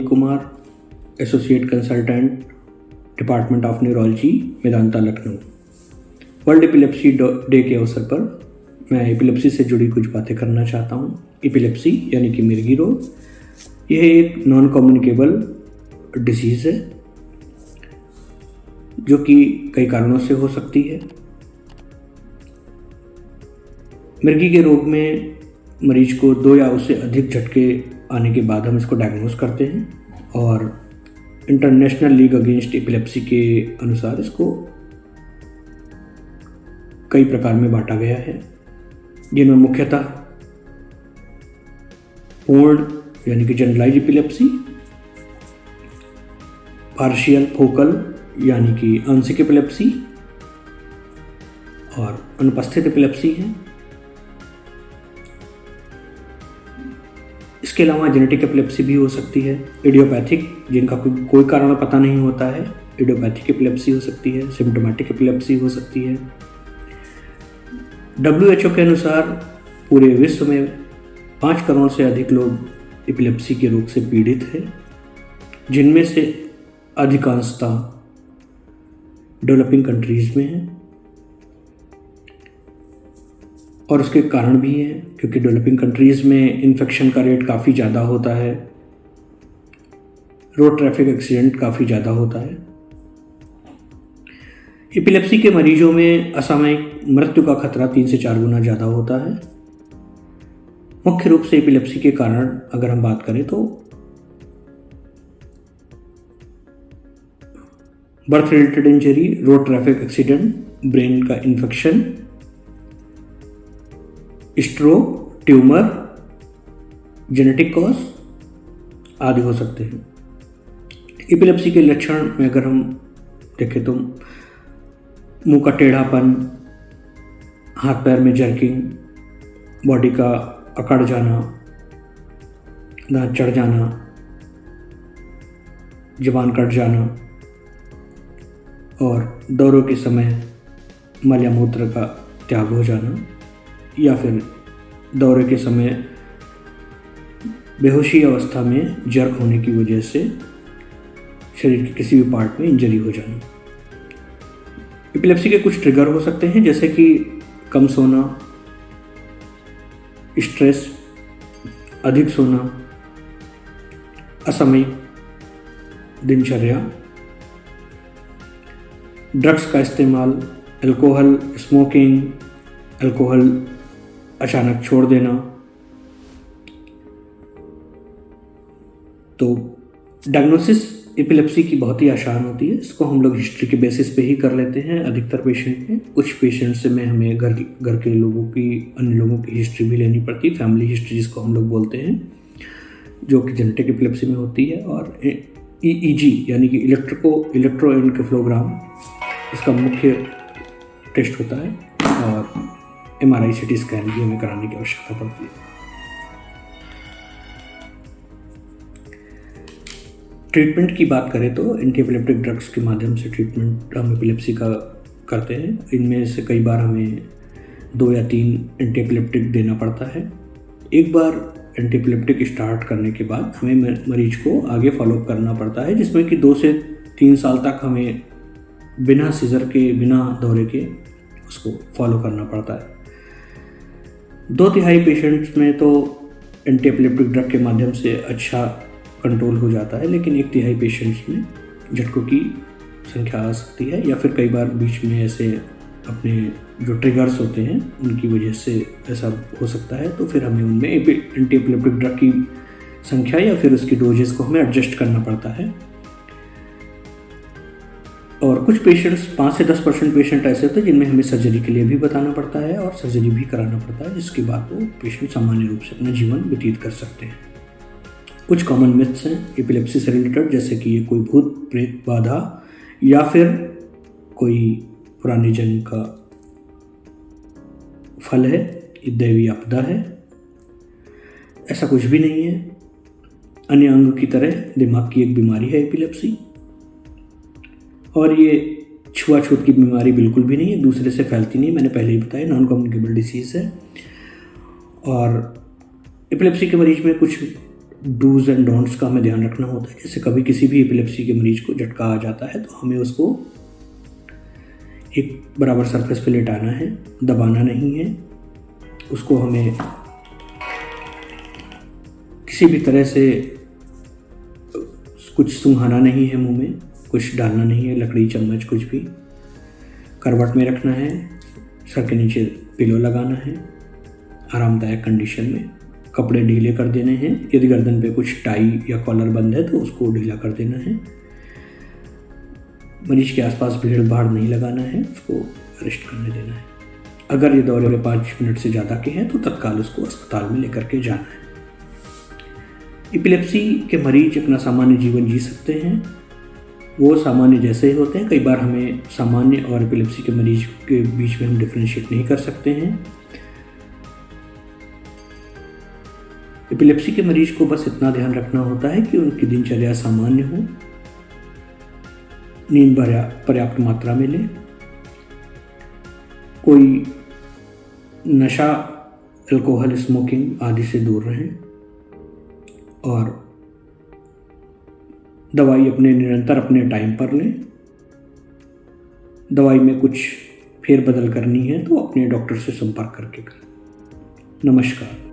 Kumar, associate consultant, department of neurology, Medanta, Lucknow. World epilepsy day के अवसर पर मैं एपिलेप्सी से जुड़ी कुछ बातें करना चाहता हूँ। एपिलेप्सी यानी कि मिर्गी रोग, यह एक नॉन कम्युनिकेबल डिजीज़ है जो कि कई कारणों से हो सकती है। मिर्गी के रोग में मरीज को 2 या उससे अधिक झटके आने के बाद हम इसको डायग्नोज करते हैं और इंटरनेशनल लीग अगेंस्ट एपिलेप्सी के अनुसार इसको कई प्रकार में बांटा गया है, जिनमें मुख्यतः पूर्ण यानी कि जनरलाइज एपिलेप्सी, पार्शियल फोकल यानी कि आंशिक एपिलेप्सी और अनुपस्थित एपिलेप्सी है। इसके अलावा जेनेटिक एपिलेप्सी भी हो सकती है। इडियोपैथिक, जिनका कोई कारण पता नहीं होता है, इडियोपैथिक एपिलेप्सी हो सकती है। सिम्प्टोमेटिक एपिलेप्सी हो सकती है। WHO के अनुसार पूरे विश्व में 5 करोड़ से अधिक लोग एपिलेप्सी के रोग से पीड़ित हैं, जिनमें से अधिकांशतः डेवलपिंग कंट्रीज में है। और उसके कारण भी हैं क्योंकि डेवलपिंग कंट्रीज में इन्फेक्शन का रेट काफ़ी ज़्यादा होता है, रोड ट्रैफिक एक्सीडेंट काफ़ी ज़्यादा होता है। एपिलेप्सी के मरीजों में असामयिक मृत्यु का खतरा 3 से 4 गुना ज़्यादा होता है। मुख्य रूप से एपिलेप्सी के कारण अगर हम बात करें तो birth related injury, road traffic accident, brain का infection, stroke, tumour, genetic cause आदि हो सकते हैं। एपिलेप्सी के लक्षण में अगर हम देखें तो मुंह का टेढ़ापन, हाथ पैर में जर्किंग, बॉडी का अकड़ जाना, दांत चढ़ जाना, जुबान कट जाना और दौरों के समय मल या मूत्र का त्याग हो जाना, या फिर दौरे के समय बेहोशी अवस्था में जर्क होने की वजह से शरीर के किसी भी पार्ट में इंजरी हो जाना। एपिलेप्सी के कुछ ट्रिगर हो सकते हैं, जैसे कि कम सोना, स्ट्रेस, अधिक सोना, असामयिक दिनचर्या, ड्रग्स का इस्तेमाल, अल्कोहल, स्मोकिंग, अल्कोहल अचानक छोड़ देना। तो डायग्नोसिस एपिलेप्सी की बहुत ही आसान होती है। इसको हम लोग हिस्ट्री के बेसिस पे ही कर लेते हैं अधिकतर पेशेंट में। कुछ पेशेंट्स में हमें घर के लोगों की, अन्य लोगों की हिस्ट्री भी लेनी पड़ती है, फैमिली हिस्ट्री जिसको हम लोग बोलते हैं, जो कि जेनेटिक एपिलेप्सी में होती है। और EEG यानी कि इलेक्ट्रोएन्केफेलोग्राम इसका मुख्य टेस्ट होता है, और MRI CT स्कैन भी हमें कराने की आवश्यकता पड़ती है। ट्रीटमेंट की बात करें तो एंटी एपिलेप्टिक ड्रग्स के माध्यम से ट्रीटमेंट हम एपिलेप्सी का करते हैं। इनमें से कई बार हमें 2 या 3 एंटी एपिलेप्टिक देना पड़ता है। एक बार एंटी एपिलेप्टिक स्टार्ट करने के बाद हमें मरीज को आगे फॉलोअप करना पड़ता है, जिसमें कि 2 से 3 साल तक हमें बिना सीजर के, बिना दौरे के उसको फॉलो करना पड़ता है। 2/3 पेशेंट्स में तो एंटी एपिलेप्टिक ड्रग के माध्यम से अच्छा कंट्रोल हो जाता है, लेकिन 1/3 पेशेंट्स में झटकों की संख्या आ सकती है, या फिर कई बार बीच में ऐसे अपने जो ट्रिगर्स होते हैं उनकी वजह से ऐसा हो सकता है। तो फिर हमें उनमें एंटी एपिलेप्टिक ड्रग की संख्या या फिर उसकी डोजेस को हमें एडजस्ट करना पड़ता है। और कुछ पेशेंट्स, 5 से 10% पेशेंट ऐसे होते हैं जिनमें हमें सर्जरी के लिए भी बताना पड़ता है और सर्जरी भी कराना पड़ता है, जिसके बाद वो पेशेंट सामान्य रूप से अपना जीवन व्यतीत कर सकते हैं। कुछ कॉमन मिथ्स हैं एपिलेप्सी से रिलेटेड, जैसे कि ये कोई भूत प्रेत बाधा या फिर कोई पुराने जन्म का फल है, ये दैवी आपदा है। ऐसा कुछ भी नहीं है। अन्य अंग की तरह दिमाग की एक बीमारी है एपिलेप्सी, और ये छुआछूत की बीमारी बिल्कुल भी नहीं है, दूसरे से फैलती नहीं, मैंने पहले ही बताया, नॉन कम्युनिकेबल डिसीज़ है। और एपिलेप्सी के मरीज में कुछ डूज एंड डोंट्स का हमें ध्यान रखना होता है। जैसे कभी किसी भी एपिलेप्सी के मरीज को झटका आ जाता है तो हमें उसको एक बराबर सरफेस पे लेटाना है, दबाना नहीं है। उसको हमें किसी भी तरह से कुछ सूंघाना नहीं है, मुंह में कुछ डालना नहीं है, लकड़ी चम्मच कुछ भी। करवट में रखना है, सर के नीचे पिलो लगाना है आरामदायक कंडीशन में। कपड़े ढीले कर देने हैं, यदि गर्दन पे कुछ टाई या कॉलर बंद है तो उसको ढीला कर देना है। मरीज के आसपास भीड़ भाड़ नहीं लगाना है, उसको रेस्ट करने देना है। अगर ये दौरे 5 मिनट से ज़्यादा के हैं तो तत्काल उसको अस्पताल में लेकर के जाना है। एपिलेप्सी के मरीज अपना सामान्य जीवन जी सकते हैं, वो सामान्य जैसे ही होते हैं। कई बार हमें सामान्य और एपिलेप्सी के मरीज के बीच में हम डिफ्रेंशिएट नहीं कर सकते हैं। एपिलेप्सी के मरीज को बस इतना ध्यान रखना होता है कि उनकी दिनचर्या सामान्य हो, नींद पर्याप्त मात्रा में लें, कोई नशा, अल्कोहल, स्मोकिंग आदि से दूर रहें और दवाई निरंतर अपने टाइम पर लें। दवाई में कुछ फेरबदल करनी है तो अपने डॉक्टर से संपर्क करके करें। नमस्कार।